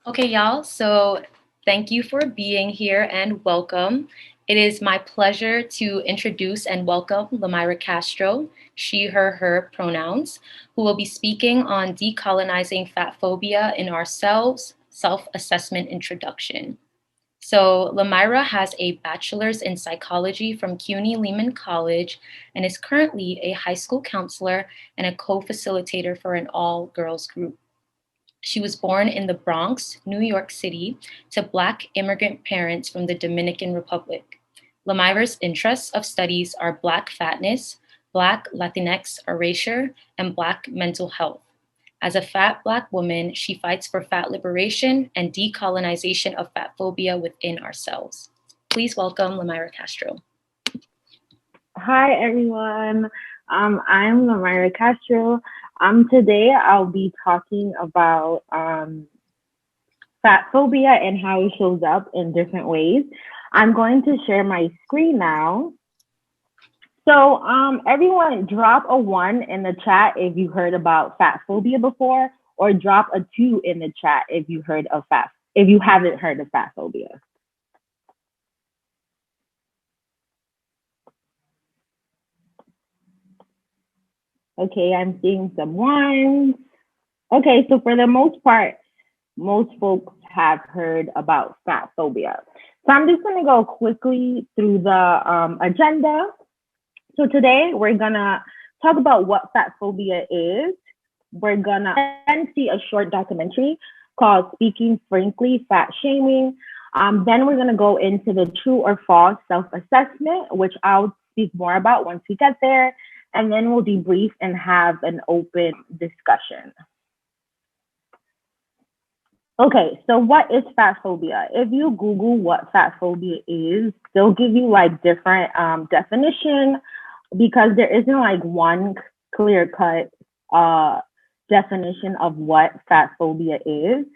Okay, y'all. So thank you for being here and welcome. It is my pleasure to introduce and welcome Limayra Castro, she, her pronouns, who will be speaking on decolonizing fat phobia in ourselves, self-assessment introduction. So Limayra has a bachelor's in psychology from CUNY Lehman College and is currently a high school counselor and a co-facilitator for an all-girls group. She was born in the Bronx, New York City, to Black immigrant parents from the Dominican Republic. Limayra's interests of studies are Black fatness, Black Latinx erasure, and Black mental health. As a fat Black woman, she fights for fat liberation and decolonization of fat phobia within ourselves. Please welcome Limayra Castro. Hi, everyone. I'm Limayra Castro. Today I'll be talking about fat phobia and how it shows up in different ways. I'm going to share my screen now. So everyone drop a 1 in the chat if you heard about fat phobia before, or drop a 2 in the chat if you haven't heard of fat phobia. Okay, I'm seeing some ones. Okay, so for the most part, most folks have heard about fat phobia. So I'm just going to go quickly through the agenda. So today we're going to talk about what fat phobia is. We're going to then see a short documentary called Speaking Frankly, Fat Shaming. Then we're going to go into the true or false self-assessment, which I'll speak more about once we get there. And then we'll debrief and have an open discussion. Okay, so what is fat phobia? If you Google what fat phobia is, they'll give you like different definition, because there isn't like one clear-cut definition of what fat phobia is.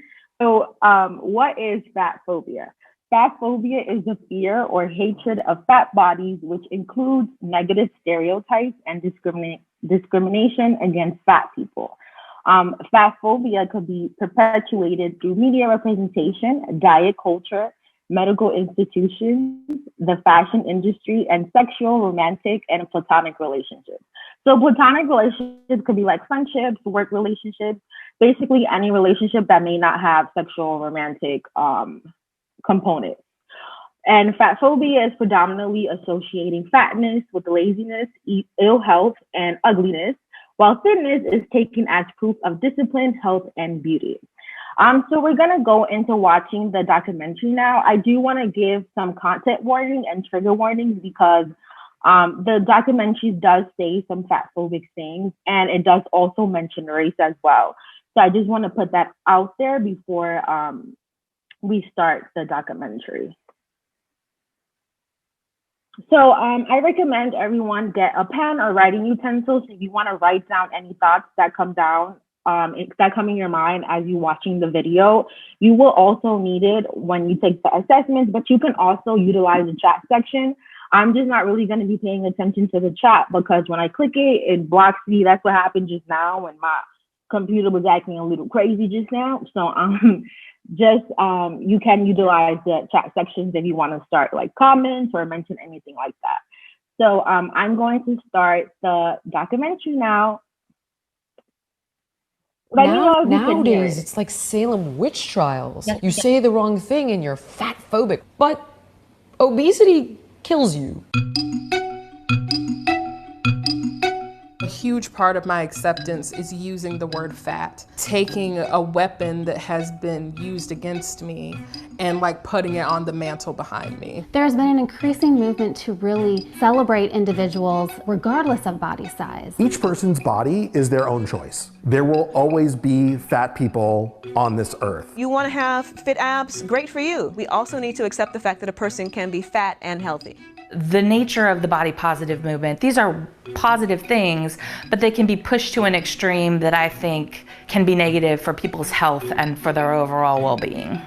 So what is fat phobia? Fat phobia is the fear or hatred of fat bodies, which includes negative stereotypes and discrimination against fat people. Fat phobia could be perpetuated through media representation, diet culture, medical institutions, the fashion industry, and sexual, romantic, and platonic relationships. So platonic relationships could be like friendships, work relationships, basically any relationship that may not have sexual or romantic components. And fat phobia is predominantly associating fatness with laziness, ill health, and ugliness, while fitness is taken as proof of discipline, health, and beauty. So we're going to go into watching the documentary now. I do want to give some content warning and trigger warnings, because the documentary does say some fat phobic things, and it does also mention race as well. So I just want to put that out there before we start the documentary. So I recommend everyone get a pen or writing utensils if you want to write down any thoughts that come in your mind as you're watching the video. You will also need it when you take the assessments, but you can also utilize the chat section. I'm just not really going to be paying attention to the chat, because when I click it, it blocks me. That's what happened just now when my computer was acting a little crazy just now. So you can utilize the chat sections if you want to start like comments or mention anything like that. So I'm going to start the documentary now. Nowadays, it's like Salem witch trials. You say the wrong thing and you're fat phobic, but obesity kills you. A huge part of my acceptance is using the word fat, taking a weapon that has been used against me and like putting it on the mantle behind me. There's been an increasing movement to really celebrate individuals regardless of body size. Each person's body is their own choice. There will always be fat people on this earth. You want to have fit abs? Great for you. We also need to accept the fact that a person can be fat and healthy. The nature of the body positive movement, these are positive things, but they can be pushed to an extreme that I think can be negative for people's health and for their overall well-being.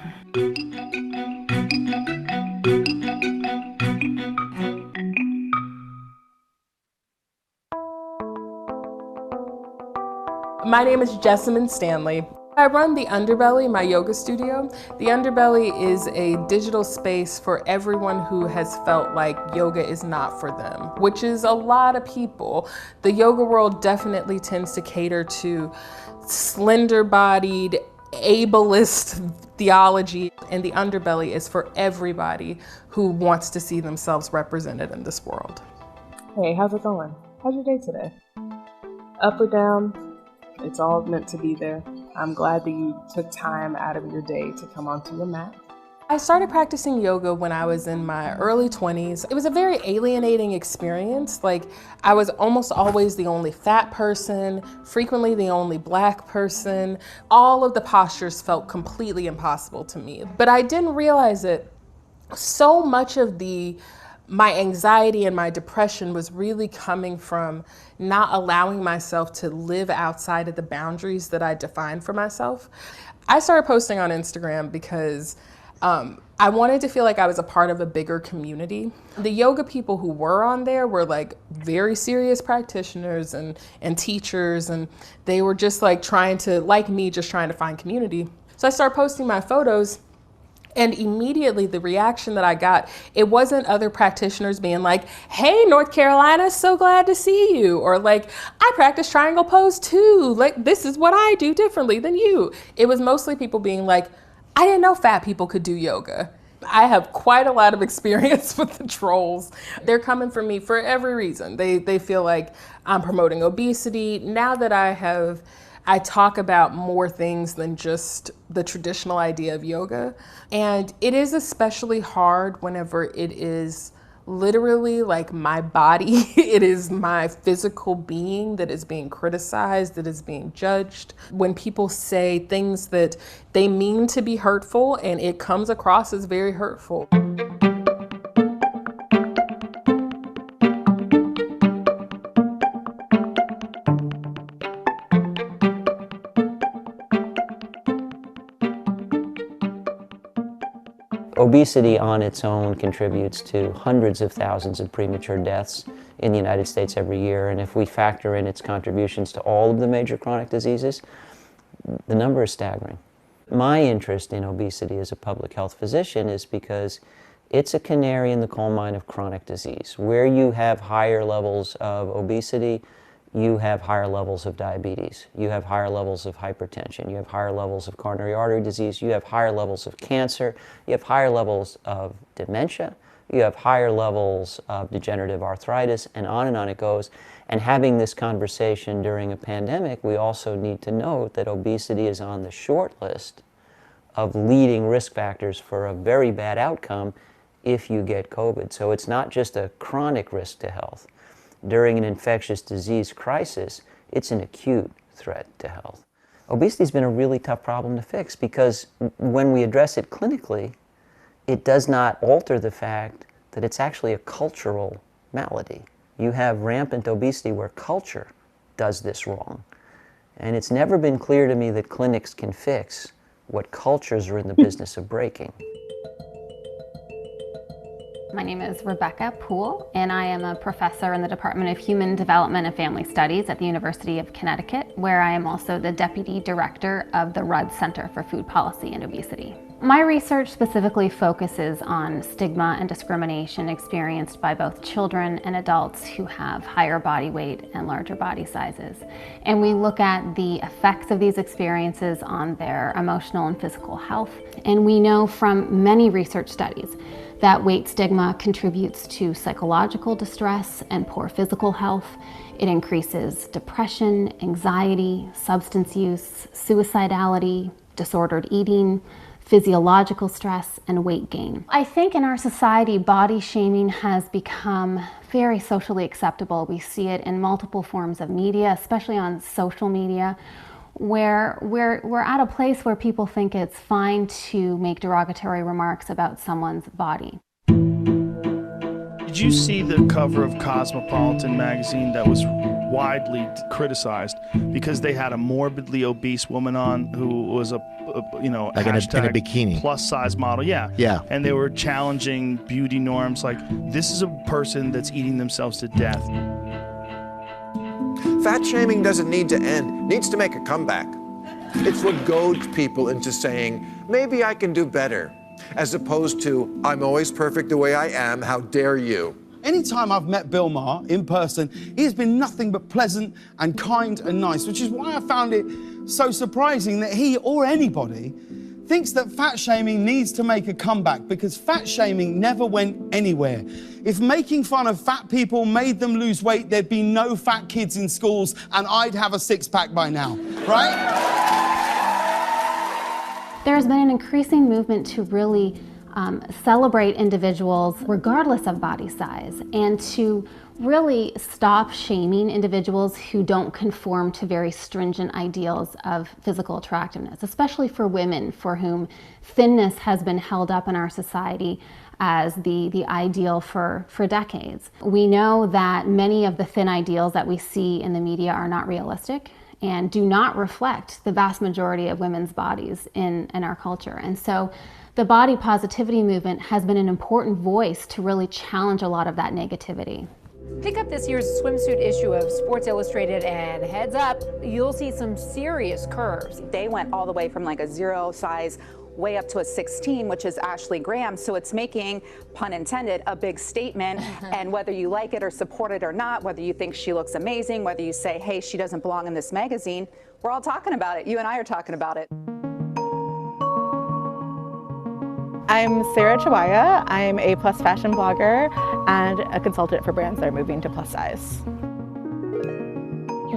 My name is Jessamine Stanley. I run The Underbelly, my yoga studio. The Underbelly is a digital space for everyone who has felt like yoga is not for them, which is a lot of people. The yoga world definitely tends to cater to slender-bodied, ableist theology, and The Underbelly is for everybody who wants to see themselves represented in this world. Hey, how's it going? How's your day today? Up or down? It's all meant to be there. I'm glad that you took time out of your day to come onto your mat. I started practicing yoga when I was in my early 20s. It was a very alienating experience. Like, I was almost always the only fat person, frequently the only Black person. All of the postures felt completely impossible to me. But I didn't realize it. So much of my anxiety and my depression was really coming from not allowing myself to live outside of the boundaries that I defined for myself. I started posting on Instagram because I wanted to feel like I was a part of a bigger community. The yoga people who were on there were like very serious practitioners and teachers, and they were just like trying to, like me, just trying to find community. So I started posting my photos. And immediately the reaction that I got, it wasn't other practitioners being like, hey, North Carolina, so glad to see you. Or like, I practice triangle pose too. Like, this is what I do differently than you. It was mostly people being like, I didn't know fat people could do yoga. I have quite a lot of experience with the trolls. They're coming for me for every reason. They feel like I'm promoting obesity. Now that I talk about more things than just the traditional idea of yoga. And it is especially hard whenever it is literally like my body, it is my physical being that is being criticized, that is being judged. When people say things that they mean to be hurtful and it comes across as very hurtful. Obesity on its own contributes to hundreds of thousands of premature deaths in the United States every year, and if we factor in its contributions to all of the major chronic diseases, the number is staggering. My interest in obesity as a public health physician is because it's a canary in the coal mine of chronic disease. Where you have higher levels of obesity, you have higher levels of diabetes, you have higher levels of hypertension, you have higher levels of coronary artery disease, you have higher levels of cancer, you have higher levels of dementia, you have higher levels of degenerative arthritis, and on it goes. And having this conversation during a pandemic, we also need to note that obesity is on the short list of leading risk factors for a very bad outcome if you get COVID. So it's not just a chronic risk to health. During an infectious disease crisis, it's an acute threat to health. Obesity has been a really tough problem to fix because when we address it clinically, it does not alter the fact that it's actually a cultural malady. You have rampant obesity where culture does this wrong. And it's never been clear to me that clinics can fix what cultures are in the business of breaking. My name is Rebecca Poole, and I am a professor in the Department of Human Development and Family Studies at the University of Connecticut, where I am also the Deputy Director of the Rudd Center for Food Policy and Obesity. My research specifically focuses on stigma and discrimination experienced by both children and adults who have higher body weight and larger body sizes. And we look at the effects of these experiences on their emotional and physical health. And we know from many research studies that weight stigma contributes to psychological distress and poor physical health. It increases depression, anxiety, substance use, suicidality, disordered eating, physiological stress, and weight gain. I think in our society, body shaming has become very socially acceptable. We see it in multiple forms of media, especially on social media, where we're at a place where people think it's fine to make derogatory remarks about someone's body. Did you see the cover of Cosmopolitan magazine that was widely criticized because they had a morbidly obese woman on who was a like in a bikini plus size model? Yeah. And they were challenging beauty norms, like, this is a person that's eating themselves to death. Fat shaming doesn't need to end, it needs to make a comeback. It's what goads people into saying, maybe I can do better, as opposed to, I'm always perfect the way I am, how dare you. Anytime I've met Bill Maher in person, he has been nothing but pleasant and kind and nice, which is why I found it so surprising that he or anybody thinks that fat shaming needs to make a comeback, because fat shaming never went anywhere. If making fun of fat people made them lose weight, there'd be no fat kids in schools and I'd have a six-pack by now, right? There's been an increasing movement to really celebrate individuals regardless of body size, and to really stop shaming individuals who don't conform to very stringent ideals of physical attractiveness, especially for women for whom thinness has been held up in our society as the ideal for decades. We know that many of the thin ideals that we see in the media are not realistic and do not reflect the vast majority of women's bodies in our culture. And so the body positivity movement has been an important voice to really challenge a lot of that negativity. Pick up this year's swimsuit issue of Sports Illustrated and heads up, you'll see some serious curves. They went all the way from like a 0 size way up to a 16, which is Ashley Graham. So it's making, pun intended, a big statement. And whether you like it or support it or not, whether you think she looks amazing, whether you say, hey, she doesn't belong in this magazine, we're all talking about it. You and I are talking about it. I'm Sarah Chawaya. I'm a plus fashion blogger and a consultant for brands that are moving to plus size.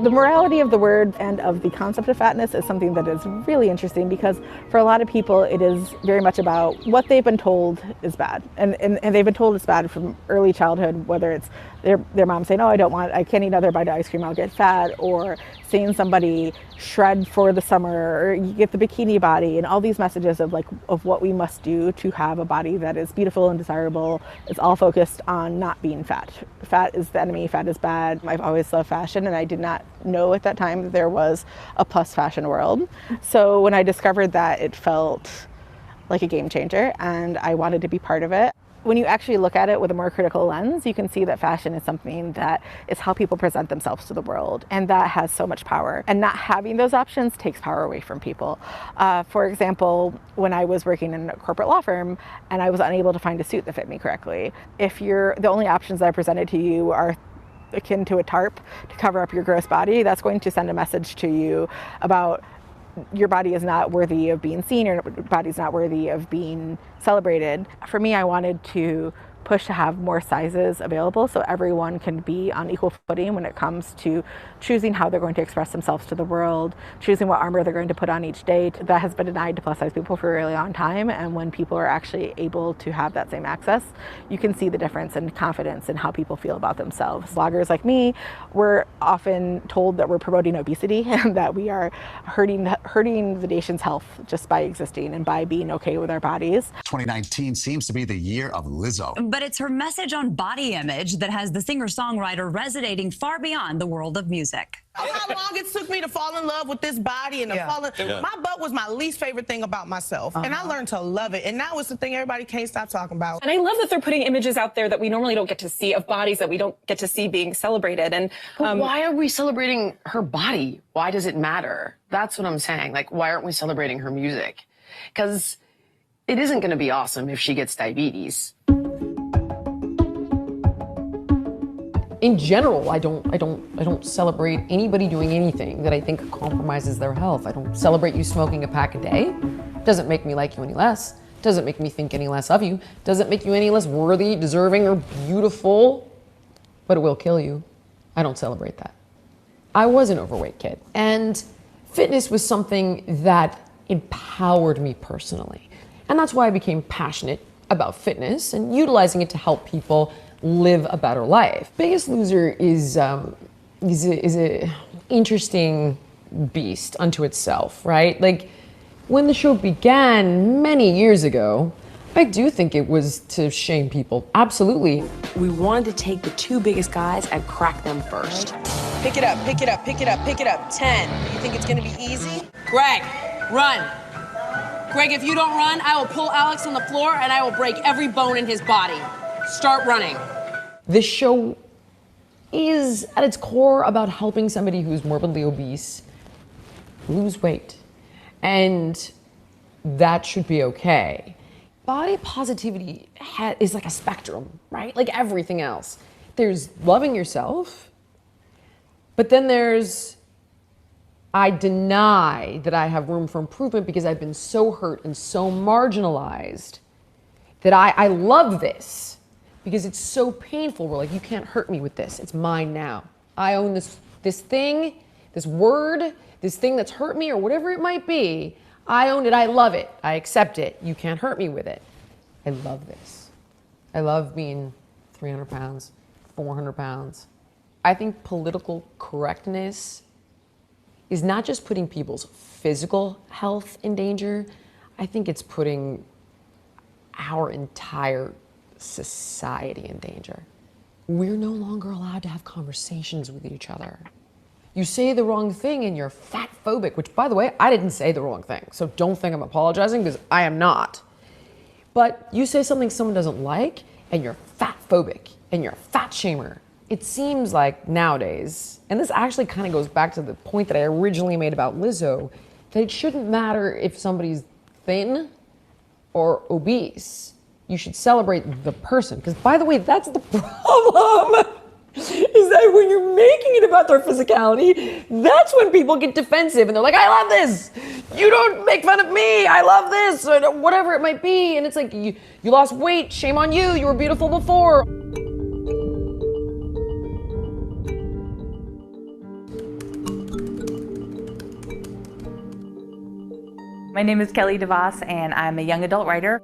The morality of the word and of the concept of fatness is something that is really interesting, because for a lot of people it is very much about what they've been told is bad. And they've been told it's bad from early childhood, whether it's their mom saying, oh, I can't eat another bite of ice cream, I'll get fat, or seeing somebody shred for the summer, or you get the bikini body, and all these messages of what we must do to have a body that is beautiful and desirable. It's all focused on not being fat. Fat is the enemy, fat is bad. I've always loved fashion, and I did not know at that time that there was a plus fashion world. So when I discovered that, it felt like a game changer, and I wanted to be part of it. When you actually look at it with a more critical lens, you can see that fashion is something that is how people present themselves to the world, and that has so much power. And not having those options takes power away from people. For example, when I was working in a corporate law firm and I was unable to find a suit that fit me correctly, if the only options that are presented to you are akin to a tarp to cover up your gross body, that's going to send a message to you about your body is not worthy of being seen, your body is not worthy of being celebrated. For me, I wanted to push to have more sizes available so everyone can be on equal footing when it comes to choosing how they're going to express themselves to the world, choosing what armor they're going to put on each date. That has been denied to plus size people for a really long time, and when people are actually able to have that same access, you can see the difference in confidence and how people feel about themselves. Bloggers like me, we're often told that we're promoting obesity and that we are hurting the nation's health just by existing and by being okay with our bodies. 2019 seems to be the year of Lizzo. But it's her message on body image that has the singer-songwriter resonating far beyond the world of music. How long it took me to fall in love with this body and my butt was my least favorite thing about myself. And I learned to love it. And now it's the thing everybody can't stop talking about. And I love that they're putting images out there that we normally don't get to see, of bodies that we don't get to see being celebrated. And But why are we celebrating her body? Why does it matter? That's what I'm saying. Like, why aren't we celebrating her music? Because it isn't going to be awesome if she gets diabetes. In general, I don't celebrate anybody doing anything that I think compromises their health. I don't celebrate you smoking a pack a day. Doesn't make me like you any less. Doesn't make me think any less of you. Doesn't make you any less worthy, deserving, or beautiful. But it will kill you. I don't celebrate that. I was an overweight kid, and fitness was something that empowered me personally. And that's why I became passionate about fitness and utilizing it to help people live a better life. Biggest Loser is a interesting beast unto itself, right? Like, when the show began many years ago, I do think it was to shame people. Absolutely. We wanted to take the two biggest guys and crack them first. Pick it up, pick it up, pick it up, pick it up. 10. You think it's gonna be easy? Greg, run. Greg, if you don't run, I will pull Alex on the floor and I will break every bone in his body. Start running. This show is, at its core, about helping somebody who's morbidly obese lose weight. And that should be okay. Body positivity is like a spectrum, right? Like everything else. There's loving yourself, but then there's, I deny that I have room for improvement because I've been so hurt and so marginalized that I love this because it's so painful. We're like, you can't hurt me with this. It's mine now. I own this thing, this word, this thing that's hurt me or whatever it might be. I own it. I love it. I accept it. You can't hurt me with it. I love this. I love being 300 pounds, 400 pounds. I think political correctness is not just putting people's physical health in danger. I think it's putting our entire society in danger. We're no longer allowed to have conversations with each other. You say the wrong thing and you're fat phobic, which, by the way, I didn't say the wrong thing. So don't think I'm apologizing because I am not. But you say something someone doesn't like and you're fat phobic and you're a fat shamer. It seems like nowadays, and this actually kind of goes back to the point that I originally made about Lizzo, that it shouldn't matter if somebody's thin or obese. You should celebrate the person. Because, by the way, that's the problem. Is that when you're making it about their physicality, that's when people get defensive and they're like, I love this. You don't make fun of me. I love this, or whatever it might be. And it's like, you lost weight. Shame on you. You were beautiful before. My name is Kelly DeVos, and I'm a young adult writer.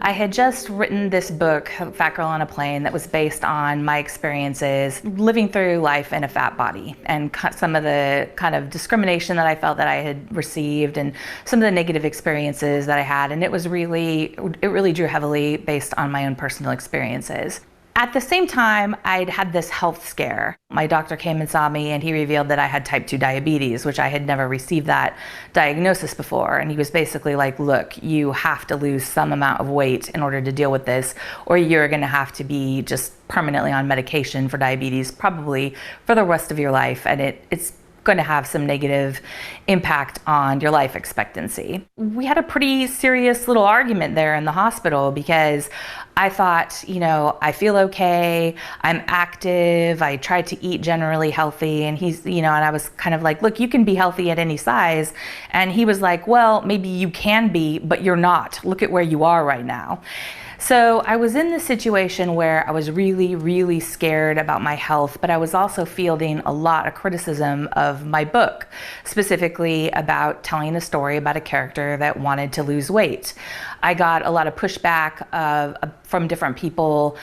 I had just written this book, Fat Girl on a Plane, that was based on my experiences living through life in a fat body and some of the kind of discrimination that I felt that I had received and some of the negative experiences that I had. And it really drew heavily based on my own personal experiences. At the same time, I'd had this health scare. My doctor came and saw me and he revealed that I had type 2 diabetes, which I had never received that diagnosis before. And he was basically like, look, you have to lose some amount of weight in order to deal with this, or you're gonna have to be just permanently on medication for diabetes, probably for the rest of your life. And it's going to have some negative impact on your life expectancy. We had a pretty serious little argument there in the hospital because I thought, I feel okay, I'm active, I tried to eat generally healthy, and and I was kind of like, look, you can be healthy at any size. And he was like, well, maybe you can be, but you're not. Look at where you are right now. So I was in this situation where I was really, really scared about my health, but I was also fielding a lot of criticism of my book, specifically about telling a story about a character that wanted to lose weight. I got a lot of pushback from different people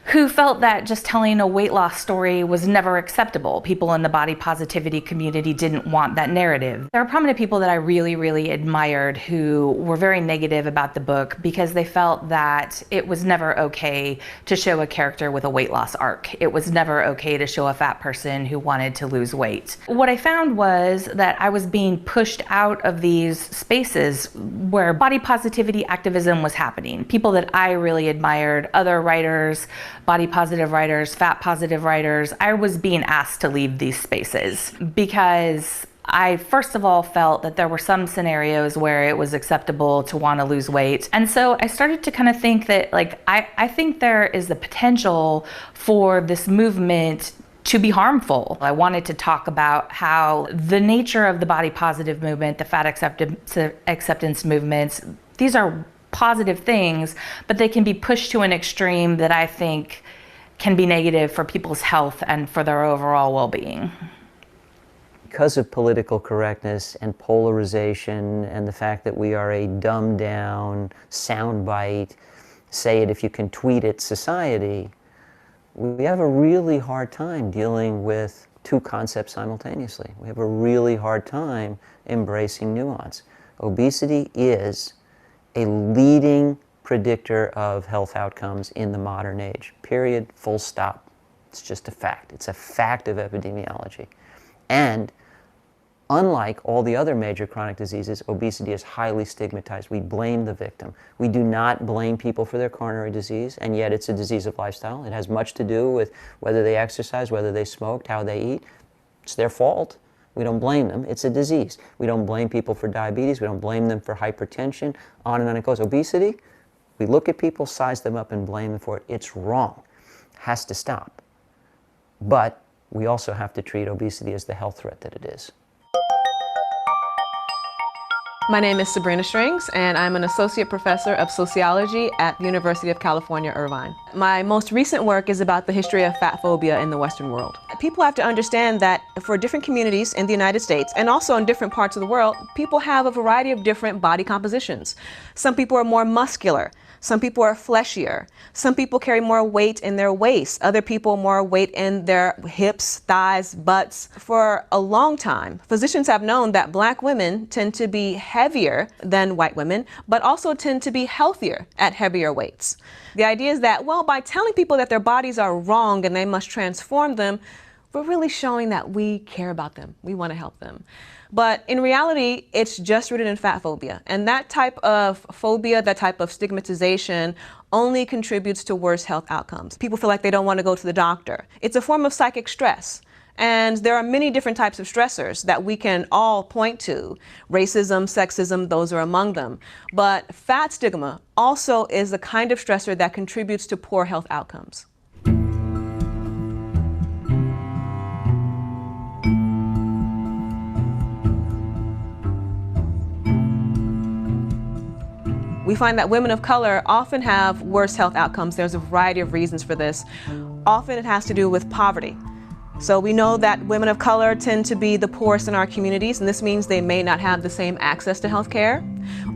who felt that just telling a weight loss story was never acceptable. People in the body positivity community didn't want that narrative. There are prominent people that I really, really admired who were very negative about the book because they felt that it was never okay to show a character with a weight loss arc. It was never okay to show a fat person who wanted to lose weight. What I found was that I was being pushed out of these spaces where body positivity activism was happening. People that I really admired, other writers, body positive writers, fat positive writers, I was being asked to leave these spaces because I first of all felt that there were some scenarios where it was acceptable to want to lose weight. And so I started to kind of think that I think there is the potential for this movement to be harmful. I wanted to talk about how the nature of the body positive movement, the fat acceptance movements, these are positive things, but they can be pushed to an extreme that I think can be negative for people's health and for their overall well-being. Because of political correctness and polarization and the fact that we are a dumbed down, soundbite, say it if you can tweet it society, we have a really hard time dealing with two concepts simultaneously. We have a really hard time embracing nuance. Obesity is a leading predictor of health outcomes in the modern age. Period, full stop. It's just a fact. It's a fact of epidemiology. And unlike all the other major chronic diseases, obesity is highly stigmatized. We blame the victim. We do not blame people for their coronary disease, and yet it's a disease of lifestyle. It has much to do with whether they exercise, whether they smoked, how they eat. It's their fault. We don't blame them. It's a disease. We don't blame people for diabetes. We don't blame them for hypertension. On and on it goes. Obesity, we look at people, size them up, and blame them for it. It's wrong. Has to stop. But we also have to treat obesity as the health threat that it is. My name is Sabrina Strings, and I'm an associate professor of sociology at the University of California, Irvine. My most recent work is about the history of fat phobia in the Western world. People have to understand that for different communities in the United States and also in different parts of the world, people have a variety of different body compositions. Some people are more muscular. Some people are fleshier. Some people carry more weight in their waist. Other people more weight in their hips, thighs, butts. For a long time, physicians have known that Black women tend to be heavier than white women, but also tend to be healthier at heavier weights. The idea is that, well, by telling people that their bodies are wrong and they must transform them, we're really showing that we care about them. We want to help them. But in reality, it's just rooted in fat phobia. And that type of phobia, that type of stigmatization only contributes to worse health outcomes. People feel like they don't want to go to the doctor. It's a form of psychic stress. And there are many different types of stressors that we can all point to. Racism, sexism, those are among them. But fat stigma also is the kind of stressor that contributes to poor health outcomes. We find that women of color often have worse health outcomes. There's a variety of reasons for this. Often it has to do with poverty. So we know that women of color tend to be the poorest in our communities, and this means they may not have the same access to health care,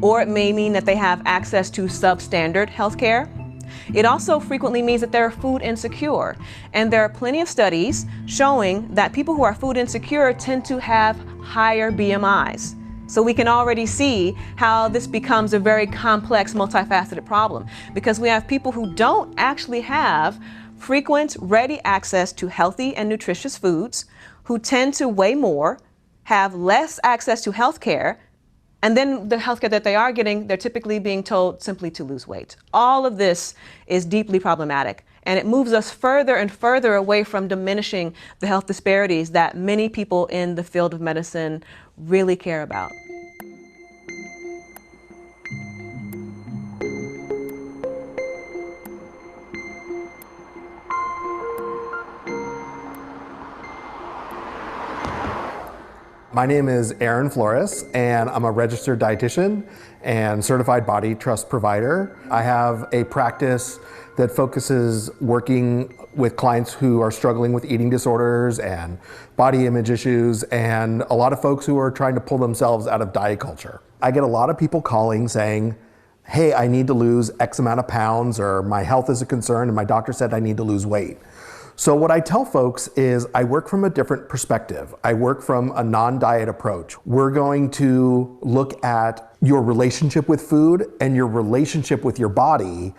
or it may mean that they have access to substandard health care. It also frequently means that they're food insecure, and there are plenty of studies showing that people who are food insecure tend to have higher BMIs. So we can already see how this becomes a very complex, multifaceted problem, because we have people who don't actually have frequent, ready access to healthy and nutritious foods, who tend to weigh more, have less access to health care, and then the health care that they are getting, they're typically being told simply to lose weight. All of this is deeply problematic, and it moves us further and further away from diminishing the health disparities that many people in the field of medicine really care about. My name is Aaron Flores, and I'm a registered dietitian and certified body trust provider. I have a practice that focuses working with clients who are struggling with eating disorders and body image issues, and a lot of folks who are trying to pull themselves out of diet culture. I get a lot of people calling saying, hey, I need to lose X amount of pounds, or my health is a concern and my doctor said I need to lose weight. So what I tell folks is I work from a different perspective. I work from a non-diet approach. We're going to look at your relationship with food and your relationship with your body,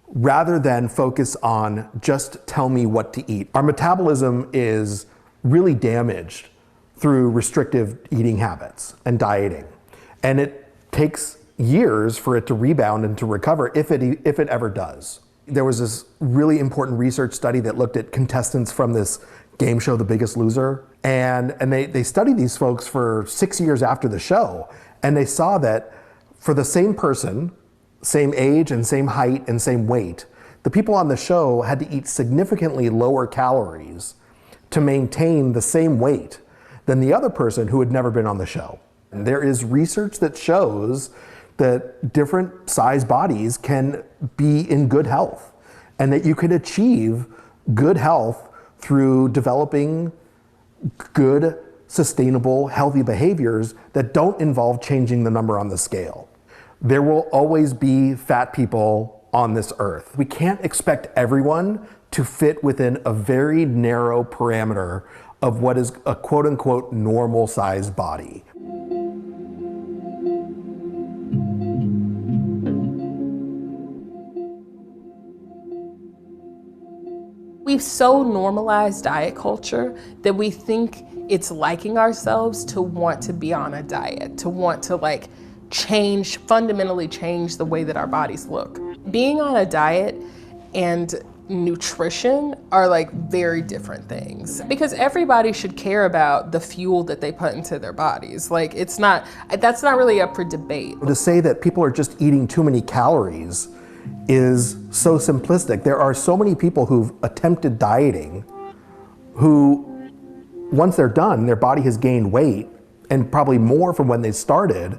rather than focus on just tell me what to eat. Our metabolism is really damaged through restrictive eating habits and dieting. And it takes years for it to rebound and to recover, if it ever does. There was this really important research study that looked at contestants from this game show, The Biggest Loser. And they studied these folks for 6 years after the show. And they saw that for the same person, same age and same height and same weight, the people on the show had to eat significantly lower calories to maintain the same weight than the other person who had never been on the show. And there is research that shows that different size bodies can be in good health, and that you can achieve good health through developing good, sustainable, healthy behaviors that don't involve changing the number on the scale. There will always be fat people on this earth. We can't expect everyone to fit within a very narrow parameter of what is a quote-unquote normal size body. We've so normalized diet culture that we think it's liking ourselves to want to be on a diet, to want to fundamentally change the way that our bodies look. Being on a diet and nutrition are like very different things, because everybody should care about the fuel that they put into their bodies. Like that's not really up for debate. To say that people are just eating too many calories is so simplistic. There are so many people who've attempted dieting who, once they're done, their body has gained weight, and probably more from when they started.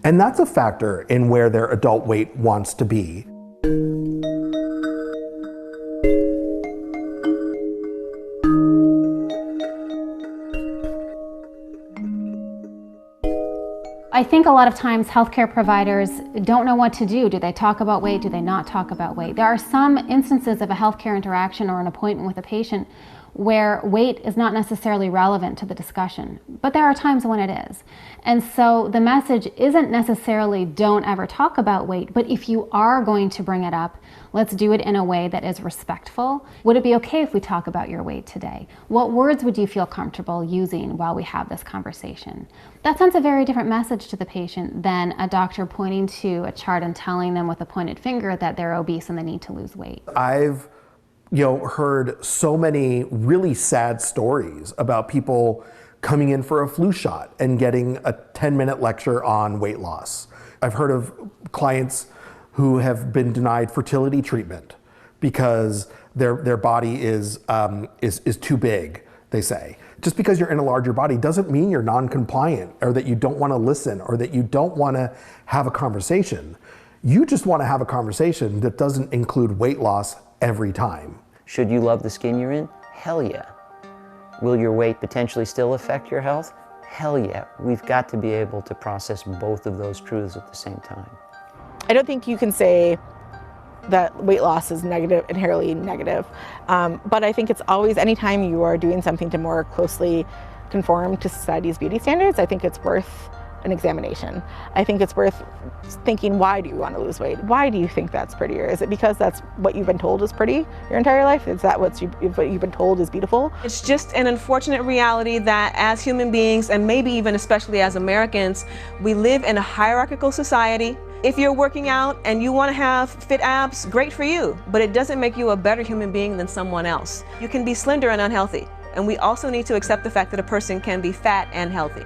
And that's a factor in where their adult weight wants to be. I think a lot of times healthcare providers don't know what to do. Do they talk about weight? Do they not talk about weight? There are some instances of a healthcare interaction or an appointment with a patient where weight is not necessarily relevant to the discussion, but there are times when it is. And so the message isn't necessarily don't ever talk about weight, but if you are going to bring it up, let's do it in a way that is respectful. Would it be okay if we talk about your weight today? What words would you feel comfortable using while we have this conversation? That sends a very different message to the patient than a doctor pointing to a chart and telling them with a pointed finger that they're obese and they need to lose weight. I've heard so many really sad stories about people coming in for a flu shot and getting a 10-minute lecture on weight loss. I've heard of clients who have been denied fertility treatment because their body is too big, they say. Just because you're in a larger body doesn't mean you're non-compliant or that you don't want to listen or that you don't want to have a conversation. You just want to have a conversation that doesn't include weight loss every time. Should you love the skin you're in? Hell yeah. Will your weight potentially still affect your health? Hell yeah. We've got to be able to process both of those truths at the same time. I don't think you can say that weight loss is inherently negative, but I think it's always, anytime you are doing something to more closely conform to society's beauty standards, I think it's worth an examination. I think it's worth thinking, why do you want to lose weight? Why do you think that's prettier? Is it because that's what you've been told is pretty your entire life? Is that what you've been told is beautiful? It's just an unfortunate reality that as human beings, and maybe even especially as Americans, we live in a hierarchical society. If you're working out and you want to have fit abs, great for you, but it doesn't make you a better human being than someone else. You can be slender and unhealthy, and we also need to accept the fact that a person can be fat and healthy.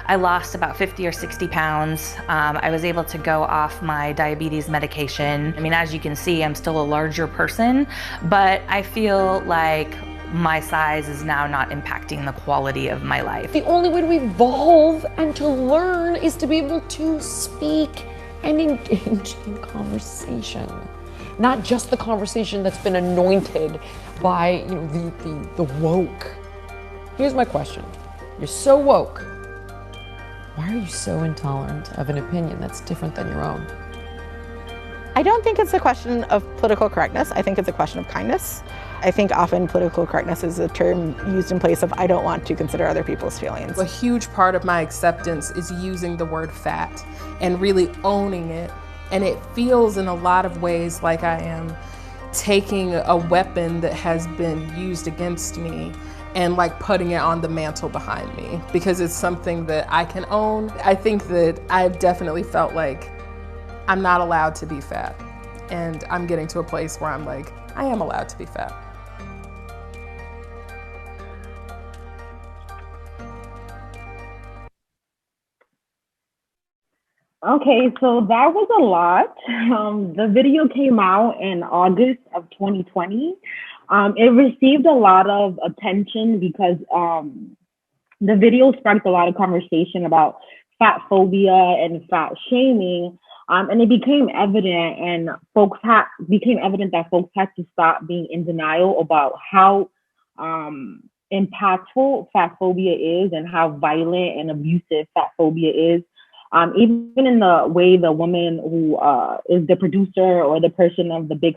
I lost about 50 or 60 pounds. I was able to go off my diabetes medication. I mean, as you can see, I'm still a larger person, but I feel like my size is now not impacting the quality of my life. The only way to evolve and to learn is to be able to speak and engage in conversation. Not just the conversation that's been anointed by the woke. Here's my question. You're so woke. Why are you so intolerant of an opinion that's different than your own? I don't think it's a question of political correctness. I think it's a question of kindness. I think often political correctness is a term used in place of I don't want to consider other people's feelings. A huge part of my acceptance is using the word fat and really owning it. And it feels in a lot of ways like I am taking a weapon that has been used against me and like putting it on the mantle behind me, because it's something that I can own. I think that I've definitely felt like I'm not allowed to be fat, and I'm getting to a place where I'm like, I am allowed to be fat. Okay, so that was a lot. The video came out in August of 2020. It received a lot of attention because the video sparked a lot of conversation about fat phobia and fat shaming, and it became evident, that folks had to stop being in denial about how impactful fat phobia is and how violent and abusive fat phobia is. Even in the way the woman who is the producer or the person of the Big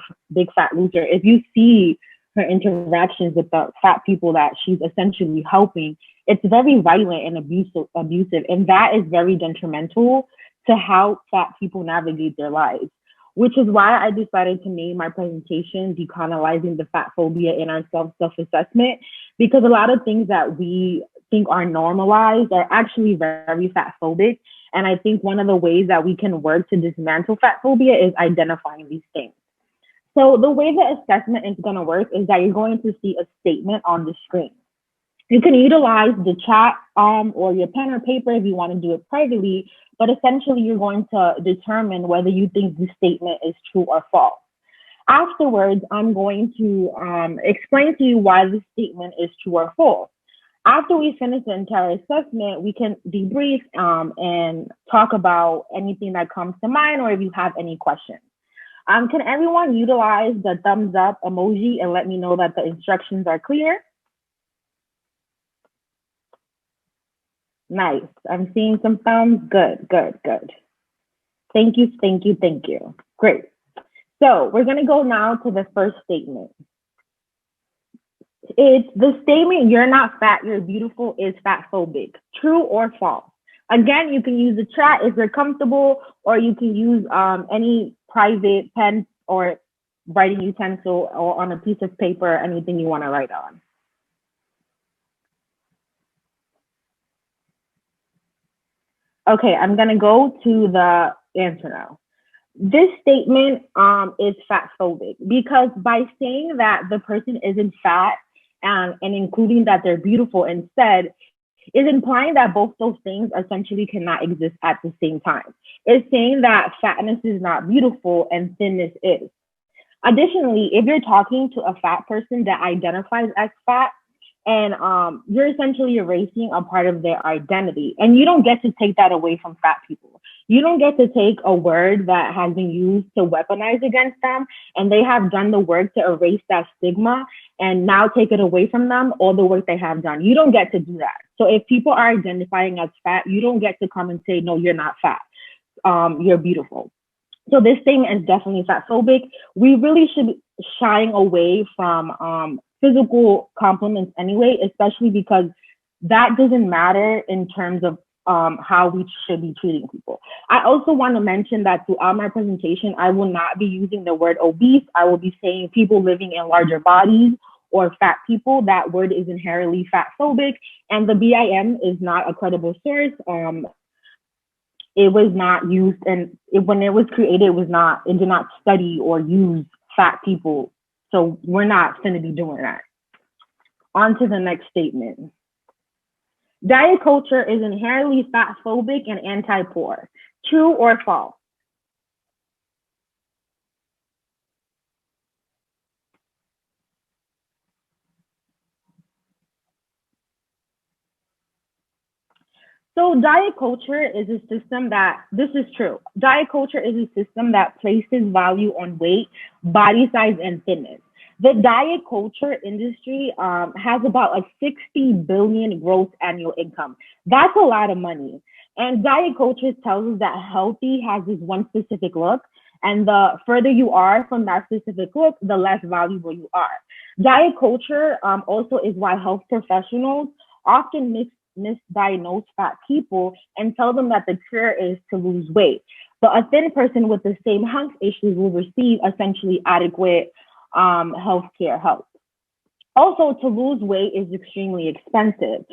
Fat Loser, if you see her interactions with the fat people that she's essentially helping, it's very violent and abusive, and that is very detrimental to how fat people navigate their lives, which is why I decided to name my presentation Decolonizing the Fat Phobia in Our Self-Assessment, because a lot of things that we think are normalized are actually very fat phobic. And I think one of the ways that we can work to dismantle fat phobia is identifying these things. So the way the assessment is going to work is that you're going to see a statement on the screen. You can utilize the chat or your pen or paper if you want to do it privately, but essentially you're going to determine whether you think the statement is true or false. Afterwards, I'm going to explain to you why the statement is true or false. After we finish the entire assessment, we can debrief and talk about anything that comes to mind or if you have any questions. Can everyone utilize the thumbs up emoji and let me know that the instructions are clear? Nice. I'm seeing some thumbs. Good, good, good. Thank you, thank you, thank you. Great. So we're going to go now to the first statement. It's the statement, "You're not fat, you're beautiful," is fatphobic. True or false? Again, you can use the chat if you're comfortable, or you can use any private pen or writing utensil or on a piece of paper, anything you want to write on. Okay, I'm going to go to the answer now. This statement is fatphobic because by saying that the person isn't fat and including that they're beautiful instead, is implying that both those things essentially cannot exist at the same time. It's saying that fatness is not beautiful and thinness is. Additionally, if you're talking to a fat person that identifies as fat, and you're essentially erasing a part of their identity, and you don't get to take that away from fat people. You don't get to take a word that has been used to weaponize against them, and they have done the work to erase that stigma and now take it away from them, all the work they have done. You don't get to do that. So if people are identifying as fat, you don't get to come and say, no, you're not fat. You're beautiful. So this statement is definitely fatphobic. We really should be shying away from physical compliments anyway, especially because that doesn't matter in terms of how we should be treating people. I also want to mention that throughout my presentation, I will not be using the word obese. I will be saying people living in larger bodies or fat people. That word is inherently fatphobic, and the BIM is not a credible source. It was not used, and when it was created, it did not study or use fat people. So we're not going to be doing that. On to the next statement. Diet culture is inherently fatphobic and anti-poor. True or false? So diet culture is a system this is true. Diet culture is a system that places value on weight, body size, and thinness. The diet culture industry has about a 60 billion gross annual income. That's a lot of money. And diet culture tells us that healthy has this one specific look, and the further you are from that specific look, the less valuable you are. Diet culture also is why health professionals often misdiagnose fat people and tell them that the cure is to lose weight. But a thin person with the same health issues will receive essentially adequate healthcare help. Also, to lose weight is extremely expensive.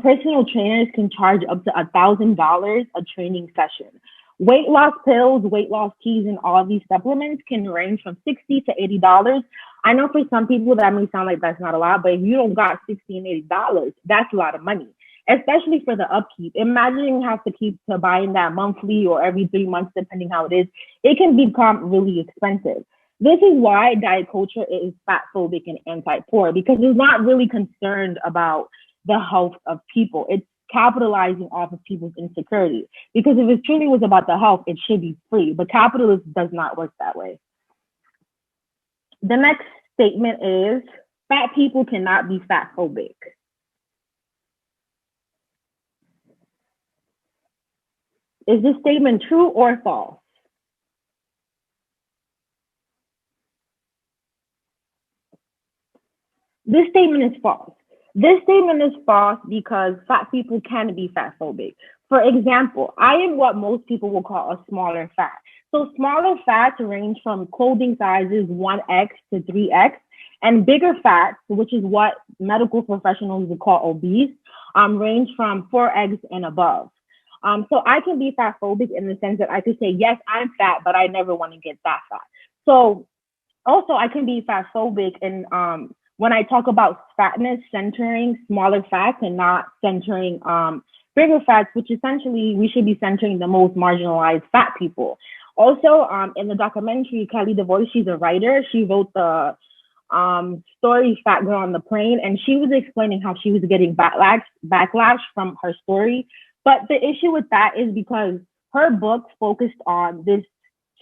Personal trainers can charge up to $1,000 a training session. Weight loss pills, weight loss teas, and all of these supplements can range from $60 to $80. I know for some people that may sound like that's not a lot, but if you don't got $60 and $80, that's a lot of money, especially for the upkeep. Imagine you have to keep to buying that monthly or every 3 months, depending how it is. It can become really expensive. This is why diet culture is fatphobic and anti-poor, because it's not really concerned about the health of people. It's capitalizing off of people's insecurity. Because if it truly was about the health, it should be free. But capitalism does not work that way. The next statement is, fat people cannot be fatphobic. Is this statement true or false? This statement is false. This statement is false because fat people can be fatphobic. For example, I am what most people will call a smaller fat. So smaller fats range from clothing sizes 1X to 3X, and bigger fats, which is what medical professionals would call obese, range from 4X and above. So I can be fatphobic in the sense that I could say, yes, I'm fat, but I never want to get that fat. So Also, I can be fat phobic, and when I talk about fatness, centering smaller fats and not centering bigger fats, which essentially we should be centering the most marginalized fat people. Also, in the documentary, Kelly DeVoy, she's a writer. She wrote the story Fat Girl on the Plane, and she was explaining how she was getting backlash from her story. But the issue with that is because her book focused on this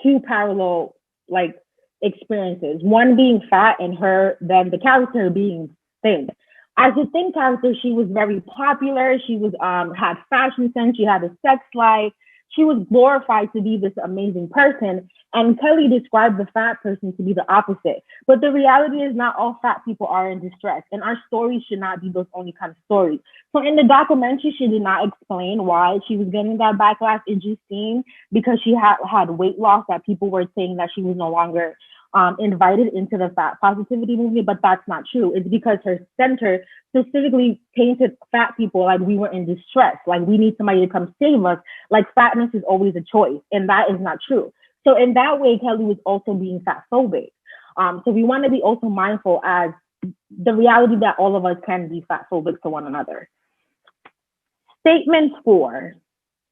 two parallel like experiences, one being fat and her then the character being thin. As a thin character, she was very popular. She was had fashion sense. She had a sex life. She was glorified to be this amazing person. And Kelly described the fat person to be the opposite. But the reality is not all fat people are in distress. And our stories should not be those only kind of stories. So in the documentary, she did not explain why she was getting that backlash. It just seemed because she had weight loss that people were saying that she was no longer invited into the fat positivity movement, but that's not true. It's because her center specifically painted fat people like we were in distress, like we need somebody to come save us, like fatness is always a choice, and that is not true. So in that way, Kelly was also being fat phobic. So we want to be also mindful as the reality that all of us can be fat phobic to one another. Statement 4,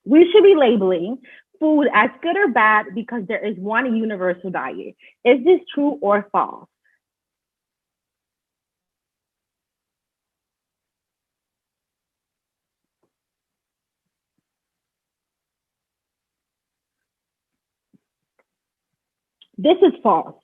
we should be labeling food as good or bad because there is one universal diet. Is this true or false? This is false.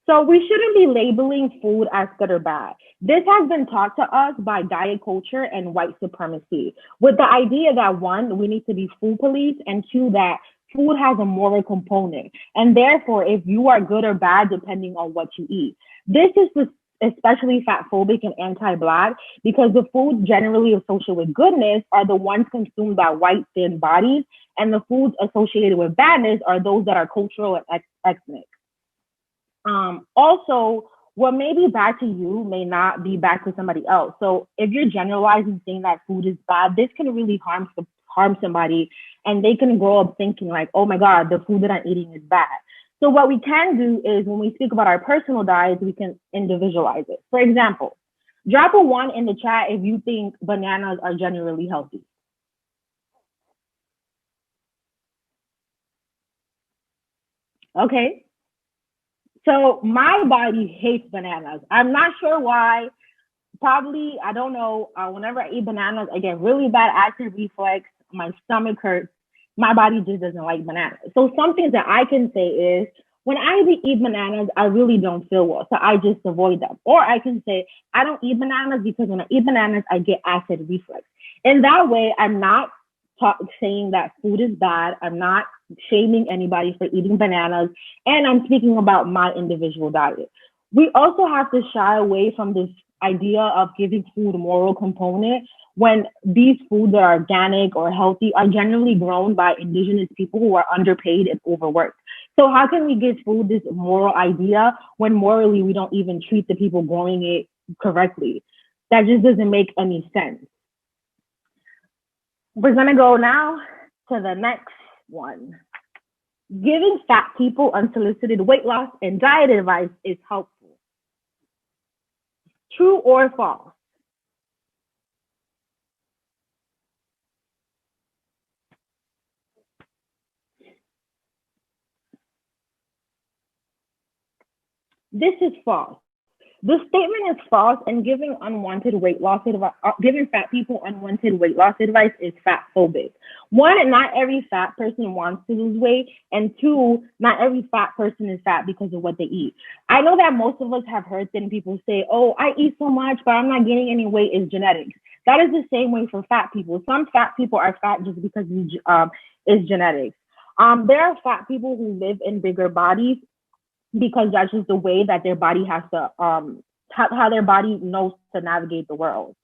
So we shouldn't be labeling food as good or bad. This has been taught to us by diet culture and white supremacy, with the idea that one, we need to be food police, and two, that food has a moral component. And therefore, if you are good or bad, depending on what you eat. This is especially fat phobic and anti-Black because the foods generally associated with goodness are the ones consumed by white thin bodies, and the foods associated with badness are those that are cultural and ethnic. Also, what may be bad to you may not be bad to somebody else. So if you're generalizing saying that food is bad, this can really harm somebody, and they can grow up thinking like, oh my God, the food that I'm eating is bad. So what we can do is when we speak about our personal diets, we can individualize it. For example, drop a 1 in the chat if you think bananas are generally healthy. Okay. So my body hates bananas. I'm not sure why. Probably, I don't know. Whenever I eat bananas, I get really bad acid reflux. My stomach hurts. My body just doesn't like bananas. So some things that I can say is when I eat bananas, I really don't feel well. So I just avoid them. Or I can say I don't eat bananas because when I eat bananas, I get acid reflux. In that way, I'm not saying that food is bad. I'm not shaming anybody for eating bananas. And I'm speaking about my individual diet. We also have to shy away from this idea of giving food a moral component when these foods that are organic or healthy are generally grown by indigenous people who are underpaid and overworked. So how can we give food this moral idea when morally we don't even treat the people growing it correctly? That just doesn't make any sense. We're gonna go now to the next one. Giving fat people unsolicited weight loss and diet advice is helpful. True or false? This is false. The statement is false, and giving giving fat people unwanted weight loss advice is fat phobic. 1, not every fat person wants to lose weight, and 2, not every fat person is fat because of what they eat. I know that most of us have heard thin people say, "Oh, I eat so much, but I'm not gaining any weight." It's genetics. That is the same way for fat people. Some fat people are fat just because it's genetics. There are fat people who live in bigger bodies because that's just the way that their body has to how their body knows to navigate the world.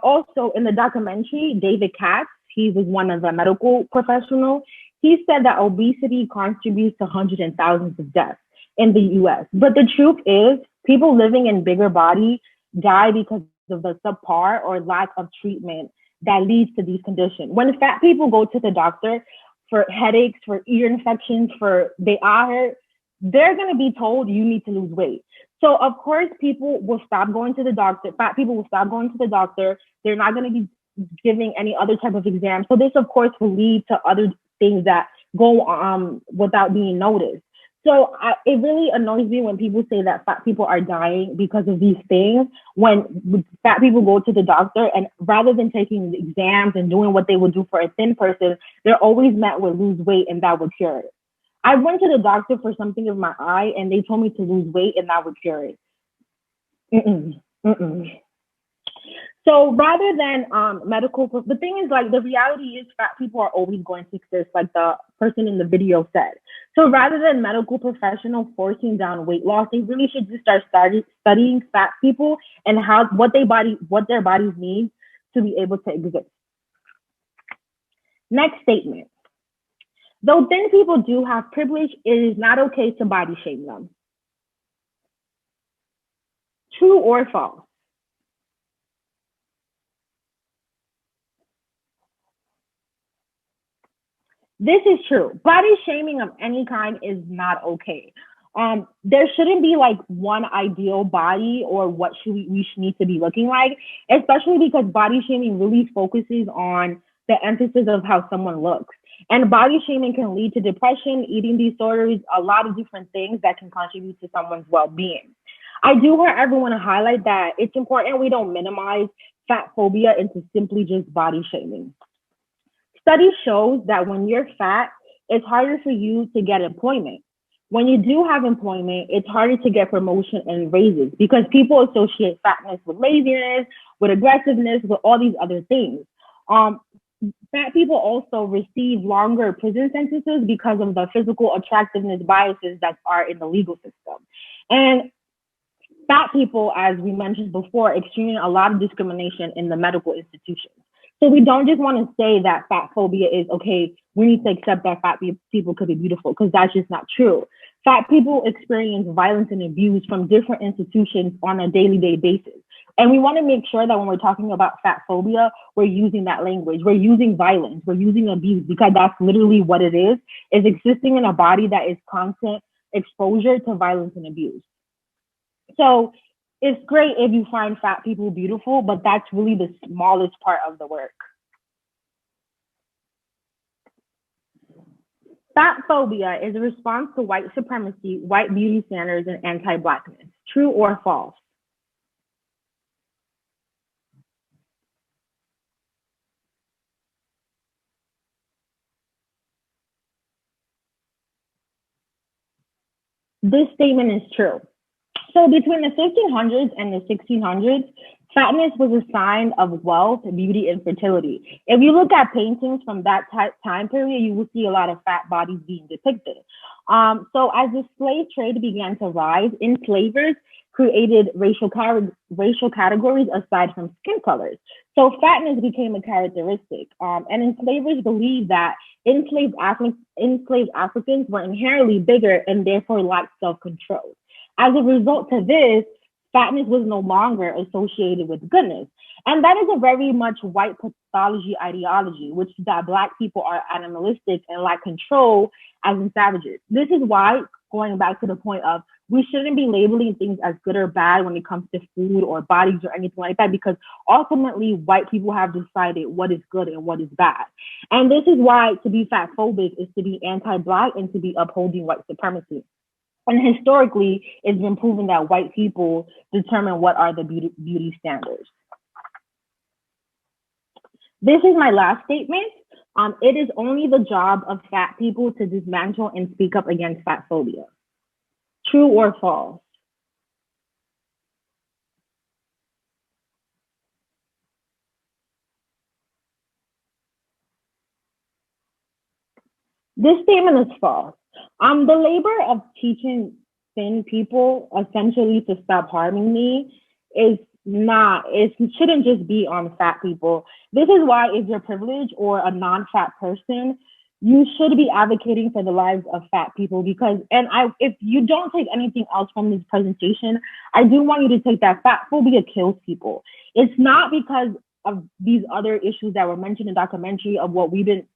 Also in the documentary, David Katz, he was one of the medical professionals. He said that obesity contributes to hundreds and thousands of deaths in the US. But the truth is, people living in bigger bodies die because of the subpar or lack of treatment that leads to these conditions. When fat people go to the doctor for headaches, for ear infections, for they are hurt, they're going to be told you need to lose weight. So of course, people will stop going to the doctor. Fat people will stop going to the doctor. They're not going to be giving any other type of exam. So this, of course, will lead to other things that go without being noticed. So it really annoys me when people say that fat people are dying because of these things, when fat people go to the doctor and rather than taking exams and doing what they would do for a thin person, they're always met with lose weight and that would cure it. I went to the doctor for something in my eye and they told me to lose weight and that would cure it. So rather than the thing is, like, the reality is fat people are always going to exist, like the person in the video said. So rather than medical professionals forcing down weight loss, they really should just start studying fat people and what their bodies need to be able to exist. Next statement. Though thin people do have privilege, it is not okay to body shame them. True or false? This is true. Body shaming of any kind is not okay. There shouldn't be like one ideal body or what we should need to be looking like, especially because body shaming really focuses on the emphasis of how someone looks. And body shaming can lead to depression, eating disorders, a lot of different things that can contribute to someone's well-being. I do, however, want to highlight that it's important we don't minimize fat phobia into simply just body shaming. Study shows that when you're fat, it's harder for you to get employment. When you do have employment, it's harder to get promotion and raises because people associate fatness with laziness, with aggressiveness, with all these other things. Fat people also receive longer prison sentences because of the physical attractiveness biases that are in the legal system. And fat people, as we mentioned before, experience a lot of discrimination in the medical institutions. So we don't just want to say that fat phobia is okay, we need to accept that fat people could be beautiful, because that's just not true. Fat people experience violence and abuse from different institutions on a daily basis. And we want to make sure that when we're talking about fat phobia, we're using that language. We're using violence, we're using abuse, because that's literally what it is existing in a body that is constant exposure to violence and abuse. So it's great if you find fat people beautiful, but that's really the smallest part of the work. Fat phobia is a response to white supremacy, white beauty standards, and anti-Blackness. True or false? This statement is true. So between the 1500s and the 1600s, fatness was a sign of wealth, beauty, and fertility. If you look at paintings from that time period, you will see a lot of fat bodies being depicted. So as the slave trade began to rise, enslavers created racial categories aside from skin colors. So fatness became a characteristic. And enslavers believed that enslaved Africans were inherently bigger and therefore lacked self-control. As a result of this, fatness was no longer associated with goodness. And that is a very much white pathology ideology, which is that Black people are animalistic and lack control as in savages. This is why, going back to the point of, we shouldn't be labeling things as good or bad when it comes to food or bodies or anything like that, because ultimately white people have decided what is good and what is bad. And this is why to be fat phobic is to be anti-Black and to be upholding white supremacy. And historically, it's been proven that white people determine what are the beauty standards. This is my last statement. It is only the job of fat people to dismantle and speak up against fat phobia. True or false? This statement is false. The labor of teaching thin people essentially to stop harming me it shouldn't just be on fat people. This is why if you're privileged or a non-fat person, you should be advocating for the lives of fat people, because, if you don't take anything else from this presentation, I do want you to take that fat phobia kills people. It's not because of these other issues that were mentioned in the documentary of what we've been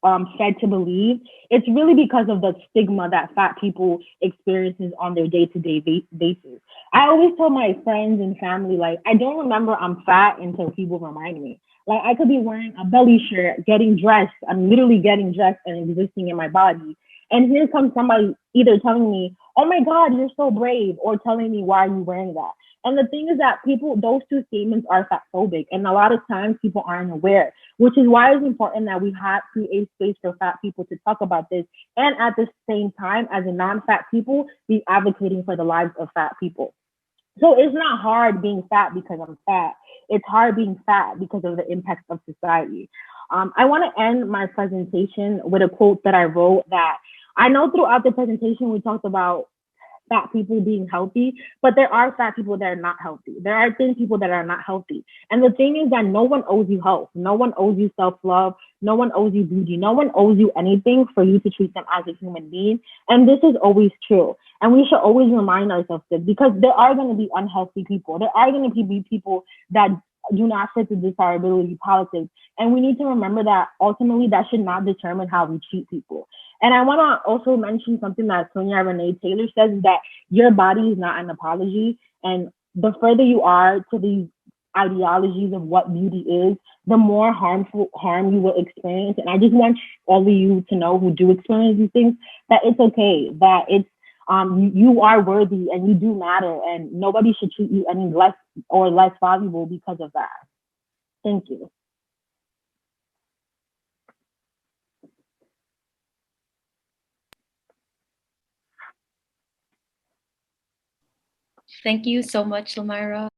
fed to believe, it's really because of the stigma that fat people experiences on their day-to-day basis. I always tell my friends and family, like, I don't remember I'm fat until people remind me. Like, I could be wearing a belly shirt, getting dressed. I'm literally getting dressed and existing in my body. And here comes somebody either telling me, oh my God, you're so brave, or telling me, why are you wearing that? And the thing is that those two statements are fatphobic. And a lot of times people aren't aware, which is why it's important that we create space for fat people to talk about this. And at the same time, as a non-fat people, be advocating for the lives of fat people. So it's not hard being fat because I'm fat. It's hard being fat because of the impacts of society. I want to end my presentation with a quote that I wrote that I know throughout the presentation we talked about fat people being healthy, but there are fat people that are not healthy. There are thin people that are not healthy. And the thing is that no one owes you health. No one owes you self-love. No one owes you beauty. No one owes you anything for you to treat them as a human being. And this is always true. And we should always remind ourselves this, because there are going to be unhealthy people. There are going to be people that do not fit the desirability politics. And we need to remember that ultimately that should not determine how we treat people. And I want to also mention something that Sonia Renee Taylor says, is that your body is not an apology. And the further you are to these ideologies of what beauty is, the more harm you will experience. And I just want all of you to know who do experience these things that it's okay, that it's you are worthy and you do matter, and nobody should treat you any less or less valuable because of that. Thank you. Thank you so much, Limayra.